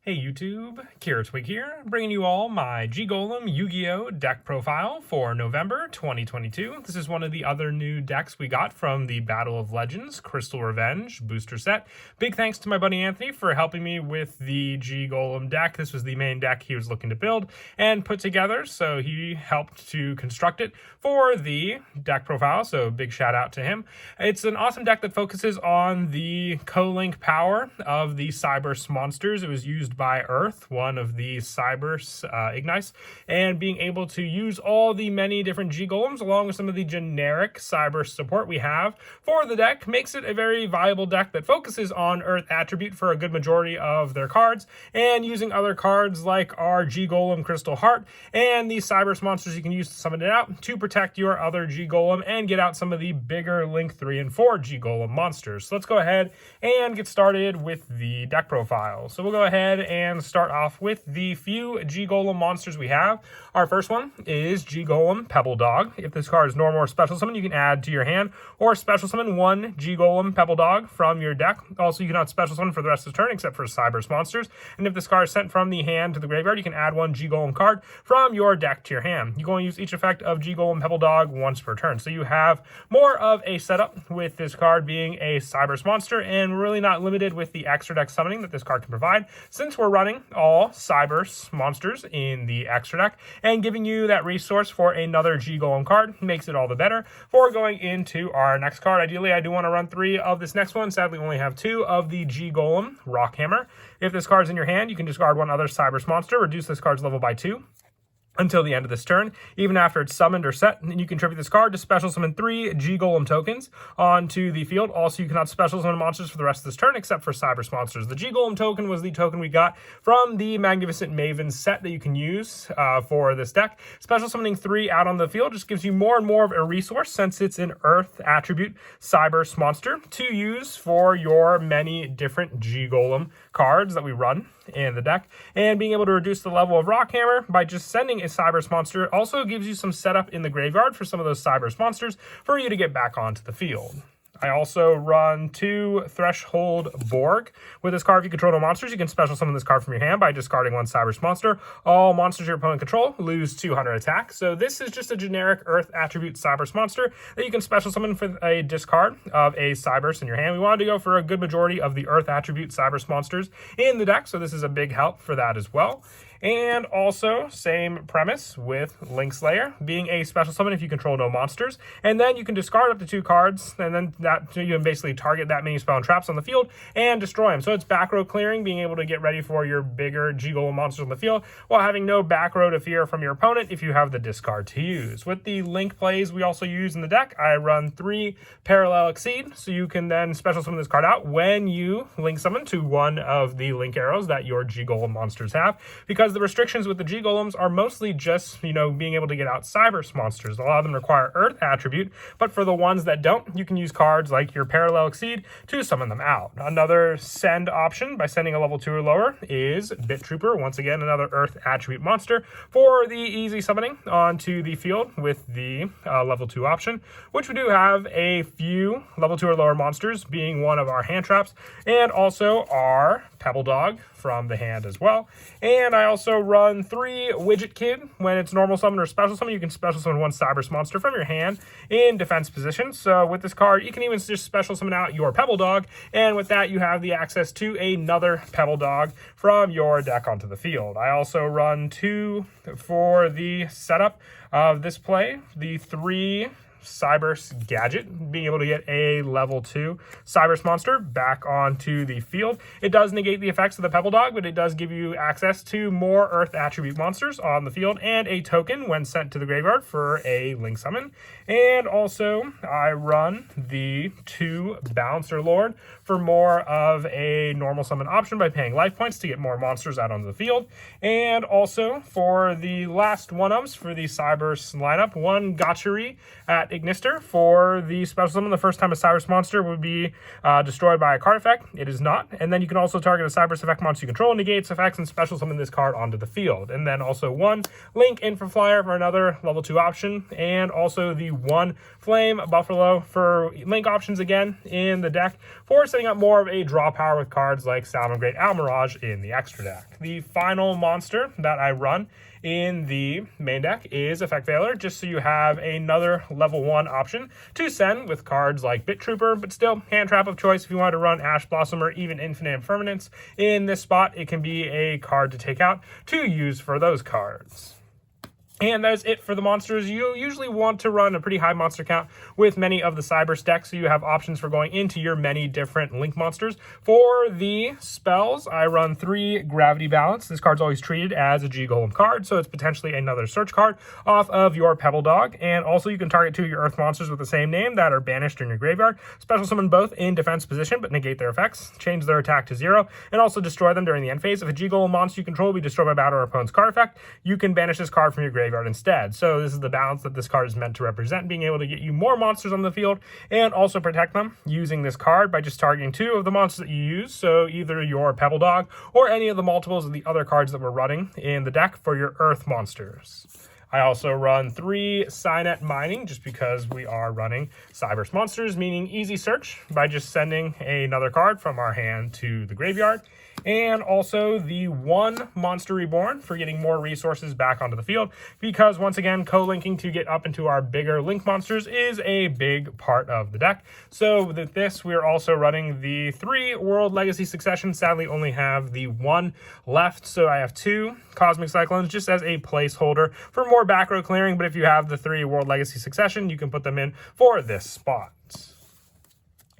Hey YouTube, Kira Twig here, bringing you all my Golem Yugioh deck profile for November 2022. This is one of the other new decks we got from the Battle of Legends Crystal Revenge booster set. Big thanks to my buddy Anthony for helping me with the Golem deck. This was the main deck he was looking to build and put together, so he helped to construct it for the deck profile, so big shout out to him. It's an awesome deck that focuses on the co-link power of the Cyberse monsters. It was used by Earth, one of the Cyberse Ignites, and being able to use all the many different Golems along with some of the generic Cyberse support we have for the deck makes it a very viable deck that focuses on Earth attribute for a good majority of their cards, and using other cards like our Golem Crystal Heart and the Cyberse monsters you can use to summon it out to protect your other Golem and get out some of the bigger Link 3 and 4 Golem monsters. So let's go ahead and get started with the deck profile. So we'll go ahead and start off with the few Golem monsters we have. Our first one is Golem Pebble Dog. If this card is normal or special summon, you can add to your hand or special summon one Golem Pebble Dog from your deck. Also, you cannot special summon for the rest of the turn except for Cyberse monsters. And if this card is sent from the hand to the graveyard, you can add one Golem card from your deck to your hand. You go and use each effect of Golem Pebble Dog once per turn. So you have more of a setup with this card being a Cyberse monster, and we're really not limited with the extra deck summoning that this card can provide, since we're running all Cyberse monsters in the extra deck, and giving you that resource for another Golem card makes it all the better for going into our next card. Ideally, I do want to run 3 of this next one. Sadly, we only have 2 of the Golem Rockhammer. If this card's in your hand, you can discard one other Cyberse monster, reduce this card's level by 2 until the end of this turn. Even after it's summoned or set, and you contribute this card to special summon 3 Golem tokens onto the field. Also, you cannot special summon monsters for the rest of this turn except for Cyberse monsters. The Golem token was the token we got from the Magnificent Maven set that you can use for this deck. Special summoning 3 out on the field just gives you more and more of a resource, since it's an Earth attribute Cyberse monster, to use for your many different Golem cards that we run in the deck. And being able to reduce the level of Rockhammer by just sending a Cyberse monster also gives you some setup in the graveyard for some of those Cyberse monsters for you to get back onto the field. I also run 2 Threshold Borg. With this card, if you control no monsters, you can special summon this card from your hand by discarding one Cyberse monster. All monsters your opponent control lose 200 attack. So this is just a generic Earth attribute Cyberse monster that you can special summon for a discard of a Cyberse in your hand. We wanted to go for a good majority of the Earth attribute Cyberse monsters in the deck, so this is a big help for that as well. And also, same premise with Link Slayer, being a special summon if you control no monsters. And then you can discard up to 2 cards, and then you can basically target that many spell and traps on the field and destroy them. So it's back row clearing, being able to get ready for your bigger Golem monsters on the field while having no back row to fear from your opponent if you have the discard to use. With the Link plays we also use in the deck, I run 3 Parallel Exceed, so you can then special summon this card out when you Link summon to one of the Link arrows that your Golem monsters have, because the restrictions with the Golems are mostly just, being able to get out Cyberse monsters. A lot of them require Earth attribute, but for the ones that don't, you can use cards like your Parallel Exceed to summon them out. Another send option by sending a level 2 or lower is Bit Trooper. Once again, another Earth attribute monster for the easy summoning onto the field with the level 2 option, which we do have a few level 2 or lower monsters, being one of our hand traps, and also our Pebble Dog from the hand as well. And I also run 3 Widget Kid. When it's normal summon or special summon, you can special summon one Cyberse monster from your hand in defense position. So with this card, you can even just special summon out your Pebble Dog, and with that, you have the access to another Pebble Dog from your deck onto the field. I also run 2 for the setup of this play, the 3 Cyberse Gadget, being able to get a level 2 Cyberse monster back onto the field. It does negate the effects of the Pebble Dog, but it does give you access to more Earth attribute monsters on the field and a token when sent to the graveyard for a Link summon. And also, I run the 2 Bouncer Lord for more of a normal summon option by paying life points to get more monsters out onto the field. And also, for the last one-ofs for the Cyberse lineup, 1 Gotchery at Ignister for the special summon. The first time a Cybers monster would be destroyed by a card effect. It is not. And then you can also target a Cybers effect monster you control, negates effects, and special summon this card onto the field. And then also 1 Link Infant Flyer for another level 2 option, and also the 1 Flame Buffalo for Link options again in the deck for setting up more of a draw power with cards like Salamangreat Almirage in the extra deck. The final monster that I run in the main deck is Effect Veiler, just so you have another level 1 option to send with cards like Bit Trooper, but still hand trap of choice if you want to run Ash Blossom or even Infinite Impermanence. In this spot, it can be a card to take out to use for those cards. And that is it for the monsters. You usually want to run a pretty high monster count with many of the Cybers decks, so you have options for going into your many different Link monsters. For the spells, I run 3 Gravity Balance. This card's always treated as a G-Golem card, so it's potentially another search card off of your Pebble Dog. And also you can target 2 of your Earth monsters with the same name that are banished in your graveyard. Special summon both in defense position, but negate their effects. Change their attack to 0, and also destroy them during the end phase. If a G-Golem monster you control will be destroyed by battle or opponent's card effect, you can banish this card from your graveyard instead. So this is the balance that this card is meant to represent, being able to get you more monsters on the field and also protect them using this card by just targeting 2 of the monsters that you use, so either your Pebble Dog or any of the multiples of the other cards that we're running in the deck for your Earth monsters. I also run 3 Cynet Mining just because we are running Cybers monsters, meaning easy search by just sending another card from our hand to the graveyard. And also the 1 Monster Reborn for getting more resources back onto the field, because once again, co-linking to get up into our bigger Link monsters is a big part of the deck. So with this, we're also running the 3 World Legacy Succession. Sadly, only have the 1 left, so I have 2 Cosmic Cyclones just as a placeholder for more back row clearing, but if you have the 3 World Legacy Succession, you can put them in for this spot.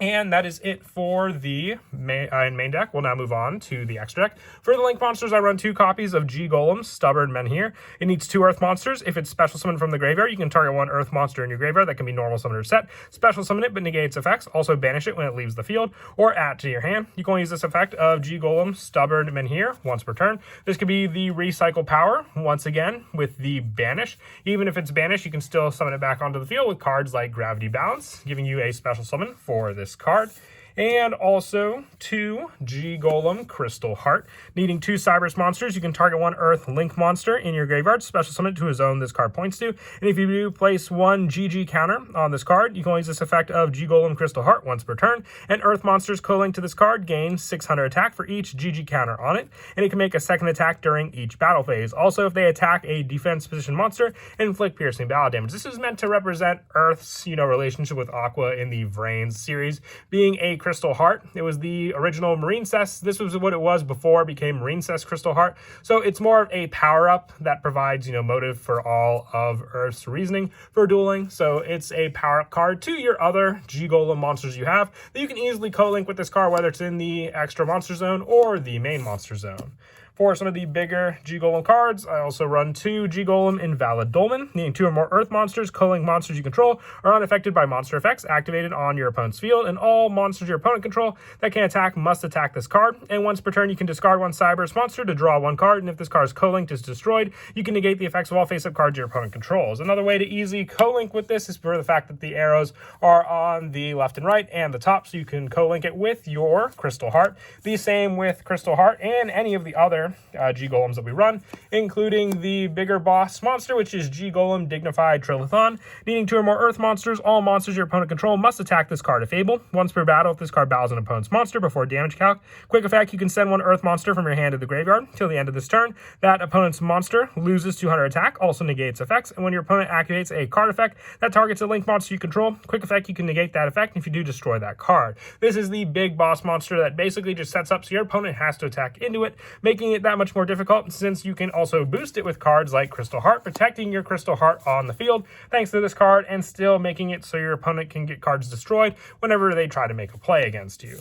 And that is it for the main deck. We'll now move on to the extra deck. For the Link monsters, I run 2 copies of G-Golem Stubborn Menhir. It needs 2 Earth monsters. If it's special summoned from the graveyard, you can target 1 Earth monster in your graveyard. That can be normal summon or set. Special summon it, but negate its effects. Also banish it when it leaves the field, or add to your hand. You can only use this effect of G-Golem Stubborn Menhir once per turn. This could be the recycle power, once again, with the banish. Even if it's banished, you can still summon it back onto the field with cards like Gravity Balance, giving you a special summon for this card. And also 2 G-Golem Crystal Heart. Needing 2 Cybers monsters, you can target 1 Earth Link monster in your graveyard, special summon it to a zone this card points to. And if you do place 1 GG counter on this card, you can only use this effect of G-Golem Crystal Heart once per turn. And Earth monsters co-linked to this card gain 600 attack for each GG counter on it. And it can make a second attack during each battle phase. Also, if they attack a defense position monster, inflict piercing battle damage. This is meant to represent Earth's, relationship with Aqua in the Vrains series, being a Crystal Heart. It was the original Marine Cess. This was what it was before it became Marine Cess Crystal Heart. So it's more of a power-up that provides, motive for all of Earth's reasoning for dueling. So it's a power-up card to your other G-Golem monsters you have that you can easily co-link with this card, whether it's in the extra monster zone or the main monster zone. For some of the bigger G-Golem cards, I also run 2 G-Golem Invalid Dolmen. Needing 2 or more Earth monsters, co-link monsters you control are unaffected by monster effects activated on your opponent's field, and all monsters your opponent control that can attack must attack this card. And once per turn, you can discard 1 Cybers monster to draw 1 card, and if this card's co-linked is destroyed, you can negate the effects of all face-up cards your opponent controls. Another way to easily co-link with this is for the fact that the arrows are on the left and right and the top, so you can co-link it with your Crystal Heart. The same with Crystal Heart and any of the other G-Golems that we run, including the bigger boss monster, which is G-Golem Dignified Trilithon. Needing 2 or more Earth monsters, all monsters your opponent control must attack this card if able. Once per battle, if this card battles an opponent's monster before damage calc. Quick effect, you can send 1 Earth monster from your hand to the graveyard till the end of this turn. That opponent's monster loses 200 attack, also negates effects, and when your opponent activates a card effect that targets a Link monster you control, quick effect, you can negate that effect if you do destroy that card. This is the big boss monster that basically just sets up so your opponent has to attack into it, making it that much more difficult, since you can also boost it with cards like Crystal Heart, protecting your Crystal Heart on the field thanks to this card, and still making it so your opponent can get cards destroyed whenever they try to make a play against you.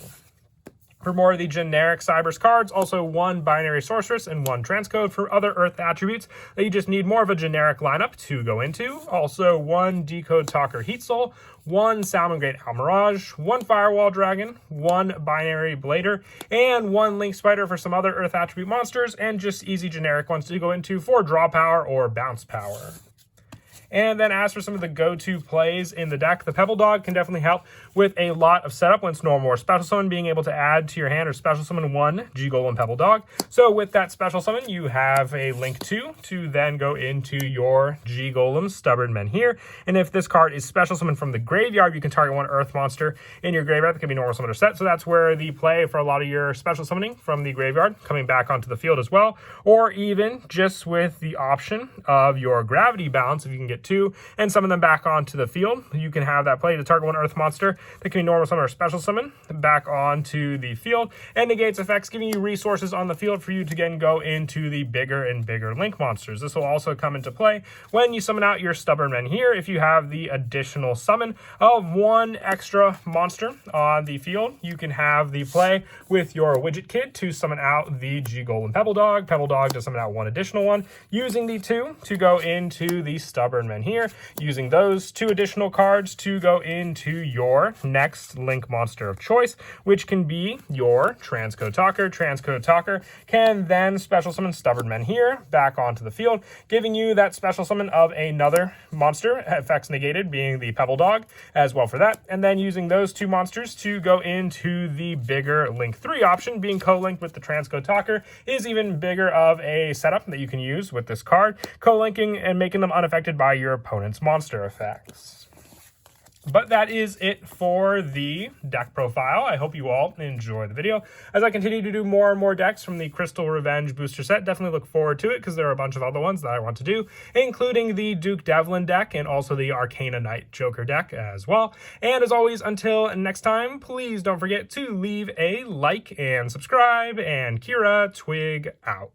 For more of the generic Cybers cards, also 1 Binary Sorceress and 1 Transcode for other Earth attributes that you just need more of a generic lineup to go into. Also 1 Decode Talker Heat Soul, 1 Salamangreat Almirage, 1 Firewall Dragon, 1 Binary Blader, and 1 Link Spider for some other Earth attribute monsters, and just easy generic ones to go into for draw power or bounce power. And then as for some of the go-to plays in the deck, the Pebble Dog can definitely help with a lot of setup when it's normal or special summon, being able to add to your hand or special summon one G-Golem Pebble Dog. So with that special summon, you have a link 2 to then go into your G-Golem Stubborn Men here. And if this card is special summon from the graveyard, you can target one Earth monster in your graveyard that can be normal summon or set. So that's where the play for a lot of your special summoning from the graveyard coming back onto the field as well. Or even just with the option of your Gravity Bounce, if you can get 2 and summon them back onto the field, you can have that play to target one Earth monster that can be normal summon or special summon back onto the field, and negates effects, giving you resources on the field for you to again go into the bigger and bigger link monsters. This will also come into play when you summon out your Stubborn Men here. If you have the additional summon of one extra monster on the field, you can have the play with your Widget Kid to summon out the G-Golem Pebble Dog to summon out one additional one, using the 2 to go into the Stubborn Men here, using those 2 additional cards to go into your next link monster of choice, which can be your Transcode Talker. Transcode Talker can then special summon Stubborn Men here back onto the field, giving you that special summon of another monster, effects negated, being the Pebble Dog as well for that, and then using those 2 monsters to go into the bigger link 3 option, being co-linked with the Transcode Talker is even bigger of a setup that you can use with this card, co-linking and making them unaffected by your opponent's monster effects. But that is it for the deck profile. I hope you all enjoy the video. As I continue to do more and more decks from the Crystal Revenge booster set, definitely look forward to it because there are a bunch of other ones that I want to do, including the Duke Devlin deck and also the Arcana Knight Joker deck as well. And as always, until next time, please don't forget to leave a like and subscribe, and Kira Twig out.